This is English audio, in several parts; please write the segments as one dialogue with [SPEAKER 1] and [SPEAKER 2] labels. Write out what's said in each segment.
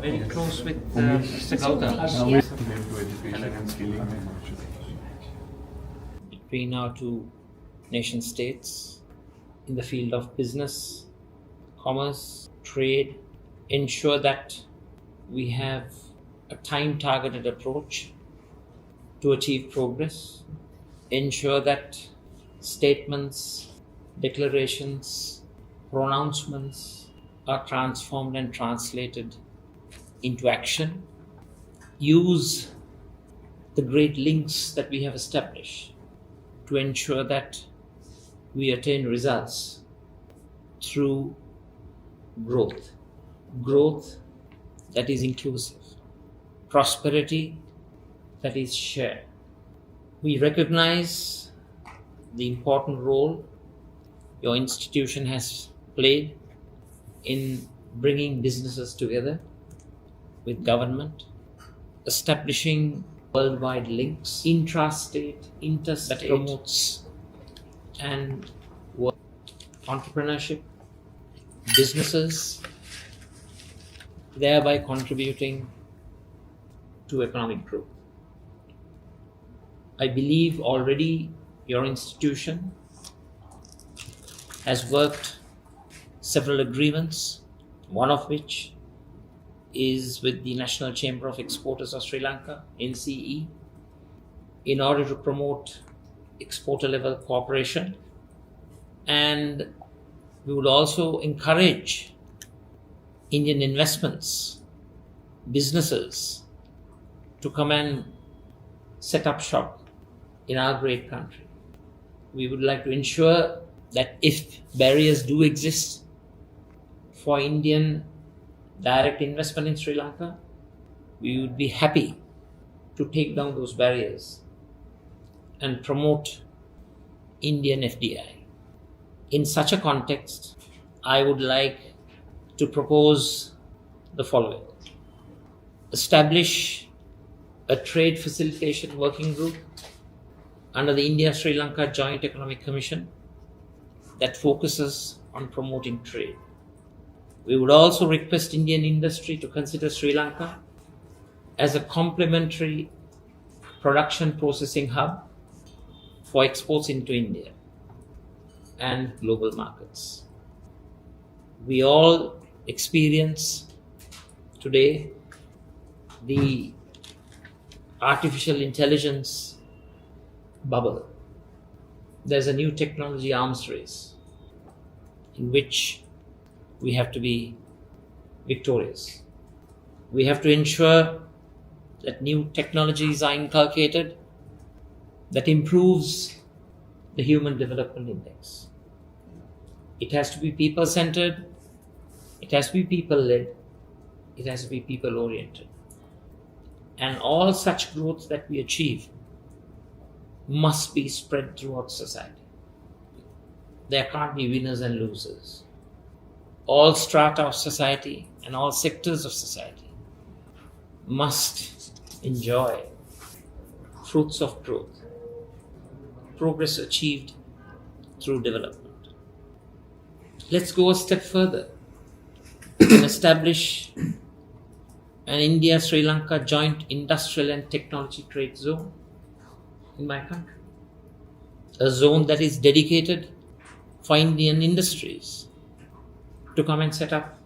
[SPEAKER 1] very close with Mr. Gautam. Between our two nation states in the field of business, commerce, trade, ensure that we have a time-targeted approach to achieve progress, ensure that statements, declarations, pronouncements are transformed and translated into action, use the great links that we have established to ensure that we attain results through growth that is inclusive, prosperity that is shared. We recognize the important role your institution has played in bringing businesses together with government, establishing worldwide links, intrastate, interstate, that promotes and entrepreneurship, businesses, thereby contributing to economic growth. I believe already your institution has worked several agreements, one of which is with the National Chamber of Exporters of Sri Lanka, NCE, in order to promote exporter level cooperation. And we would also encourage Indian investments, businesses to come and set up shop in our great country. We would like to ensure that if barriers do exist for Indian direct investment in Sri Lanka, we would be happy to take down those barriers and promote Indian FDI. In such a context, I would like to propose the following. Establish a trade facilitation working group under the India-Sri Lanka Joint Economic Commission that focuses on promoting trade. We would also request Indian industry to consider Sri Lanka as a complementary production processing hub for exports into India and global markets. We all experience today the artificial intelligence bubble. There's a new technology arms race in which we have to be victorious. We have to ensure that new technologies are inculcated that improves the Human Development Index. It has to be people-centered, it has to be people-led, it has to be people-oriented. And all such growth that we achieve must be spread throughout society. There can't be winners and losers. All strata of society and all sectors of society must enjoy fruits of growth, progress achieved through development. Let's go a step further and establish an India-Sri Lanka joint industrial and technology trade zone in my country. A zone that is dedicated for Indian industries to come and set up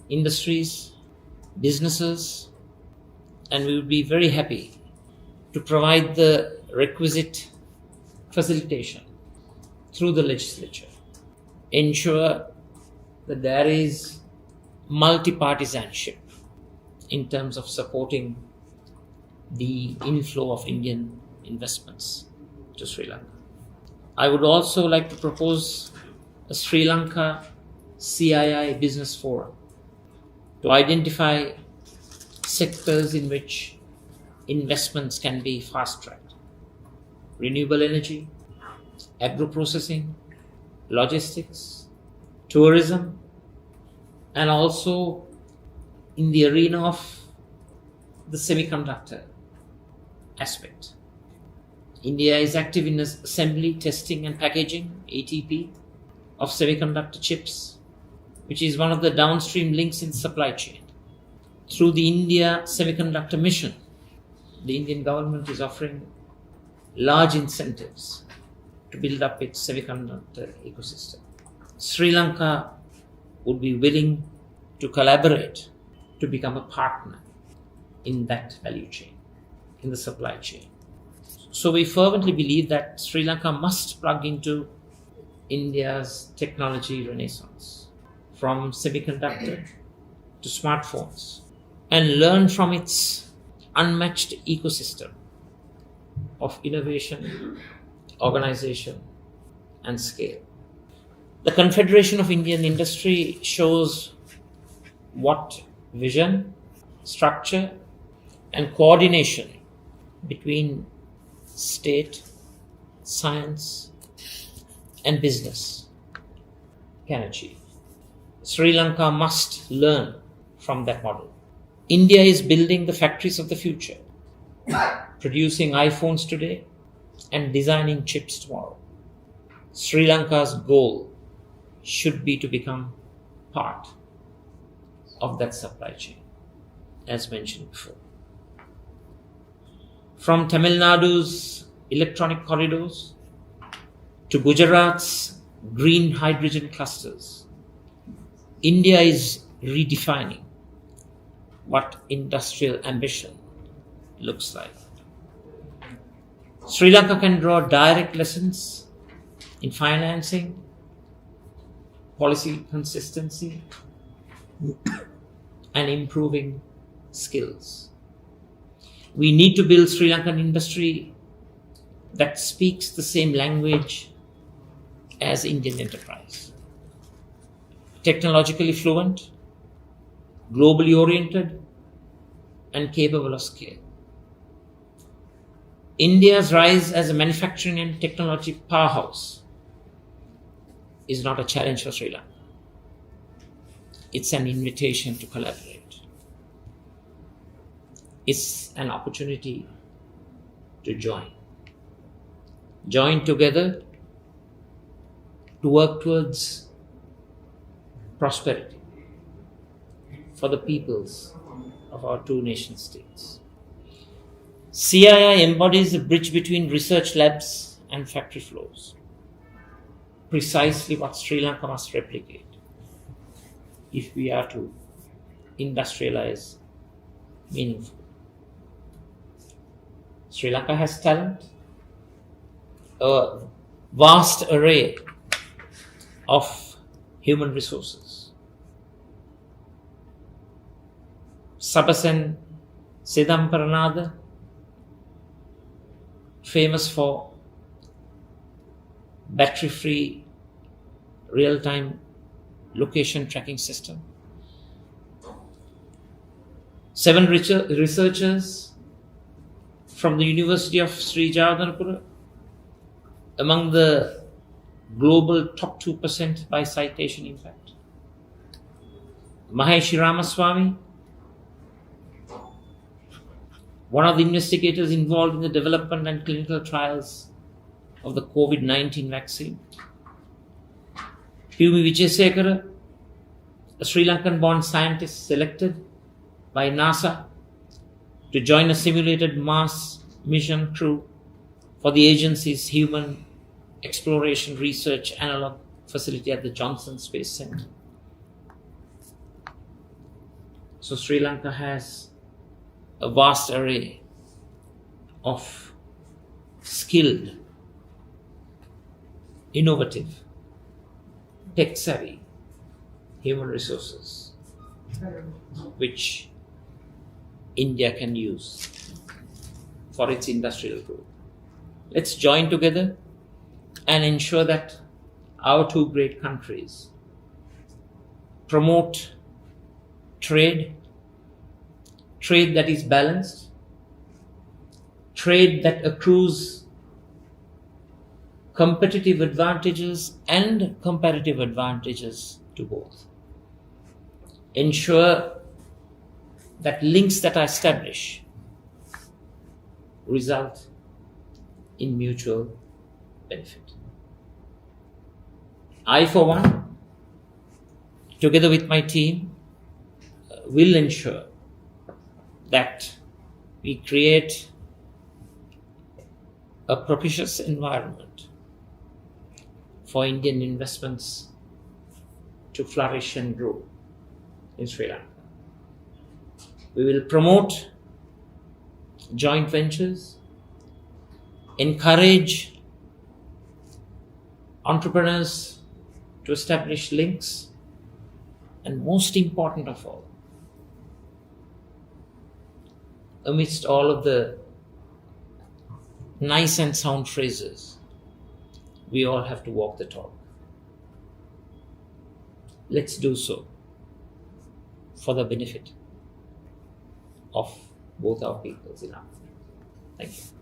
[SPEAKER 1] industries, businesses, and we would be very happy to provide the requisite facilitation through the legislature. Ensure that there is multi-partisanship in terms of supporting the inflow of Indian investments to Sri Lanka. I would also like to propose a Sri Lanka CII business forum to identify sectors in which investments can be fast-tracked. Renewable energy, agro-processing, logistics, tourism, and also in the arena of the semiconductor aspect. India is active in assembly, testing and packaging, ATP, of semiconductor chips, which is one of the downstream links in supply chain. Through the India Semiconductor Mission, the Indian government is offering large incentives to build up its semiconductor ecosystem. Sri Lanka would be willing to collaborate to become a partner in that value chain, in the supply chain. So we fervently believe that Sri Lanka must plug into India's technology renaissance, from semiconductor to smartphones, and learn from its unmatched ecosystem of innovation, organization, and scale. The Confederation of Indian Industry shows what vision, structure, and coordination between state, science, and business can achieve. Sri Lanka must learn from that model. India is building the factories of the future, producing iPhones today and designing chips tomorrow. Sri Lanka's goal should be to become part of that supply chain, as mentioned before. From Tamil Nadu's electronic corridors to Gujarat's green hydrogen clusters, India is redefining what industrial ambition looks like. Sri Lanka can draw direct lessons in financing, policy consistency, and improving skills. We need to build Sri Lankan industry that speaks the same language as Indian enterprise. Technologically fluent, globally oriented, and capable of scale. India's rise as a manufacturing and technology powerhouse is not a challenge for Sri Lanka. It's an invitation to collaborate. It's an opportunity to join. Join together to work towards prosperity for the peoples of our two nation states. CII embodies a bridge between research labs and factory floors. Precisely what Sri Lanka must replicate if we are to industrialize meaningfully. Sri Lanka has talent, a vast array of human resources. Sabasen Sedamparanada, famous for battery-free real-time location tracking system. 7 researchers from the University of Sri Jagadhanapura, among the global top 2% by citation impact. Maheshi Ramaswamy, one of the investigators involved in the development and clinical trials of the COVID-19 vaccine. Humi Vijayasekara, a Sri Lankan-born scientist selected by NASA to join a simulated Mars mission crew for the agency's Human Exploration Research Analog Facility at the Johnson Space Center. So Sri Lanka has a vast array of skilled, innovative, tech-savvy human resources which India can use for its industrial growth. Let's join together and ensure that our two great countries promote trade that is balanced, trade that accrues competitive advantages and comparative advantages to both. Ensure that links that are established result in mutual benefit. I, for one, together with my team, will ensure that we create a propitious environment for Indian investments to flourish and grow in Sri Lanka. We will promote joint ventures, encourage entrepreneurs to establish links, and most important of all, amidst all of the nice and sound phrases, we all have to walk the talk. Let's do so for the benefit of both our peoples in Africa. Thank you.